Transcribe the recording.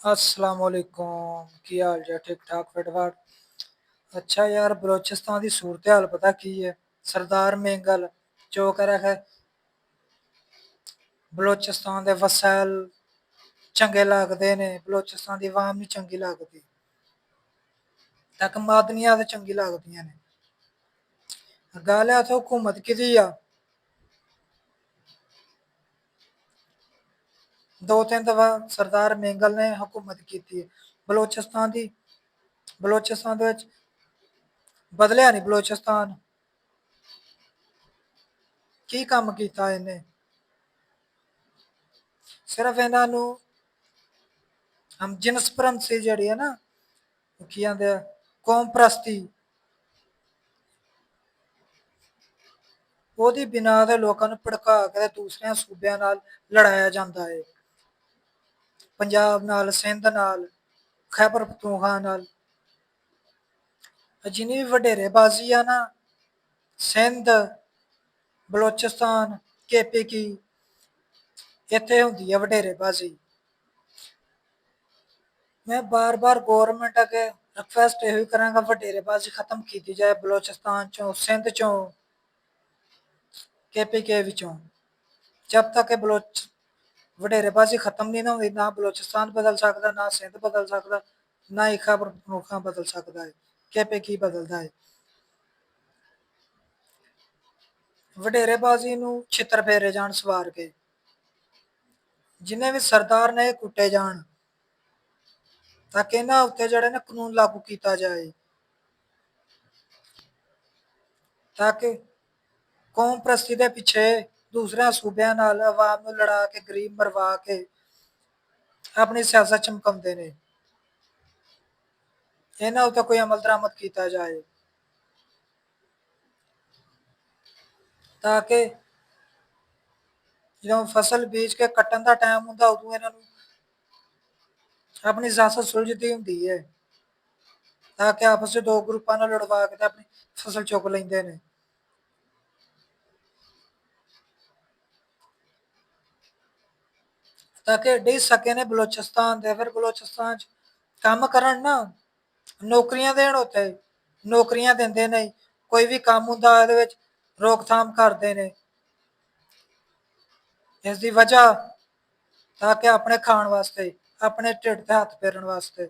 अस्सलाम वालेकुम। की हाल जे? ठीक ठाक फिटफाट। अच्छा यार, बलोचिस्तान की सूरत हाल पता की है? सरदार मेंगल जो करा है बलोचिस्तान के वसैल चंगे लगते ने, बलोचिस्तान की आवाम नहीं चंगी लगती, तक मादनियां तो चंगी लगदियां ने। गल है उत्थे हुकूमत किहदी आ? 2-3 दफा सरदार मेंगल ने हुकूमत की है बलोचिस्तान की। बलोचिस्तान दे विच बदलिया नहीं बलोचिस्तान। की कम किया इन्हें? सिर्फ इन्हों हम जिनस परंसी जी है ना, की आते कौम परस्ती, ਉਹਦੀ ਬਿਨਾਂ ਦੇ ਲੋਕਾਂ ਨੂੰ ਭੜਕਾ ਕੇ ਦੂਸਰਿਆਂ ਸੂਬਿਆਂ ਨਾਲ ਲੜਾਇਆ ਜਾਂਦਾ ਹੈ। ਪੰਜਾਬ ਨਾਲ, ਸਿੰਧ ਨਾਲ, ਖੈਬਰ ਪਖਤੂਨਖਵਾ ਨਾਲ। ਜਿੰਨੀ ਵੀ ਵਡੇਰੇਬਾਜ਼ੀ ਆ ਨਾ, ਸਿੰਧ, ਬਲੋਚਿਸਤਾਨ, KPK, ਇੱਥੇ ਹੁੰਦੀ ਹੈ ਵਡੇਰੇਬਾਜ਼ੀ। ਮੈਂ ਬਾਰ-ਬਾਰ ਗੌਰਮੈਂਟ ਅੱਗੇ ਰਿਕੁਐਸਟ ਇਹੋ ਹੀ ਕਰਾਂਗਾ, ਵਡੇਰੇਬਾਜ਼ੀ ਖਤਮ ਕੀਤੀ ਜਾਏ ਬਲੋਚਿਸਤਾਨ ਚੋਂ, ਸਿੰਧ ਚੋਂ, KPK ਵਿੱਚੋਂ। ਜਦ ਤੱਕ ਇਹ ਵਡੇਰੇਬਾਜ਼ੀ ਖਤਮ ਨਹੀਂ ਨਾ ਹੁੰਦੀ, ਨਾ ਬਲੋਚਿਸਤਾਨ ਬਦਲ ਸਕਦਾ, ਨਾ ਸਿੰਧ ਬਦਲ ਸਕਦਾ, ਨਾ ਹੀ ਖੈਬਰ ਪਖਤੂਨਖਵਾ ਬਦਲ ਸਕਦਾ ਹੈ। KPK ਬਦਲਦਾ ਹੈ। ਵਡੇਰੇਬਾਜ਼ੀ ਨੂੰ ਛਿੱਤਰ ਫੇਰੇ ਜਾਣ ਸਵਾਰ ਕੇ, ਜਿੰਨੇ ਵੀ ਸਰਦਾਰ ਨੇ ਕੁੱਟੇ ਜਾਣ, ਤਾਂ ਕਿ ਇਹਨਾਂ ਉੱਤੇ ਜਿਹੜੇ ਨੇ ਕਾਨੂੰਨ ਲਾਗੂ ਕੀਤਾ ਜਾਏ, ਤਾਂ ਕਿ ਕੌਮ ਪ੍ਰਸਤੀ ਦੇ ਪਿੱਛੇ ਦੂਸਰਿਆਂ ਸੂਬਿਆਂ ਨਾਲ ਆਵਾਮ ਨੂੰ ਲੜਾ ਕੇ, ਗਰੀਬ ਮਰਵਾ ਕੇ ਆਪਣੀ ਸਿਆਸਤ ਚਮਕਾਉਂਦੇ ਨੇ। ਇਹਨਾਂ ਉੱਤੇ ਕੋਈ ਅਮਲ ਦਰਾਮਦ ਕੀਤਾ ਜਾਏ, ਤਾਂ ਕਿ ਜਦੋਂ ਫਸਲ ਬੀਜ ਕੇ ਕੱਟਣ ਦਾ ਟਾਈਮ ਹੁੰਦਾ, ਉਦੋਂ ਇਹਨਾਂ ਨੂੰ ਆਪਣੀ ਸਿਆਸਤ ਸੁਲਝਦੀ ਹੁੰਦੀ ਹੈ, ਤਾਂ ਕਿ ਆਪਸ ਵਿੱਚ ਦੋ ਗਰੁੱਪਾਂ ਨਾਲ ਲੜਵਾ ਕੇ ਤੇ ਆਪਣੀ ਫਸਲ ਚੁੱਕ ਲੈਂਦੇ ਨੇ। ਤਾਂ ਕਿ ਡਿੱਗ ਸਕੇ ਨੇ ਬਲੋਚਿਸਤਾਨ ਦੇ, ਫਿਰ ਬਲੋਚਿਸਤਾਨ 'ਚ ਕੰਮ ਕਰਨ ਨਾ, ਨੌਕਰੀਆਂ ਦੇਣ ਉੱਥੇ, ਨੌਕਰੀਆਂ ਦਿੰਦੇ ਨਹੀਂ। ਕੋਈ ਵੀ ਕੰਮ ਹੁੰਦਾ ਇਹਦੇ ਵਿੱਚ ਰੋਕਥਾਮ ਕਰਦੇ ਨੇ। ਇਸ ਦੀ ਵਜ੍ਹਾ ਤਾਂ ਕਿ ਆਪਣੇ ਖਾਣ ਵਾਸਤੇ, ਆਪਣੇ ਢਿੱਡ ਤੇ ਹੱਥ ਫੇਰਨ ਵਾਸਤੇ।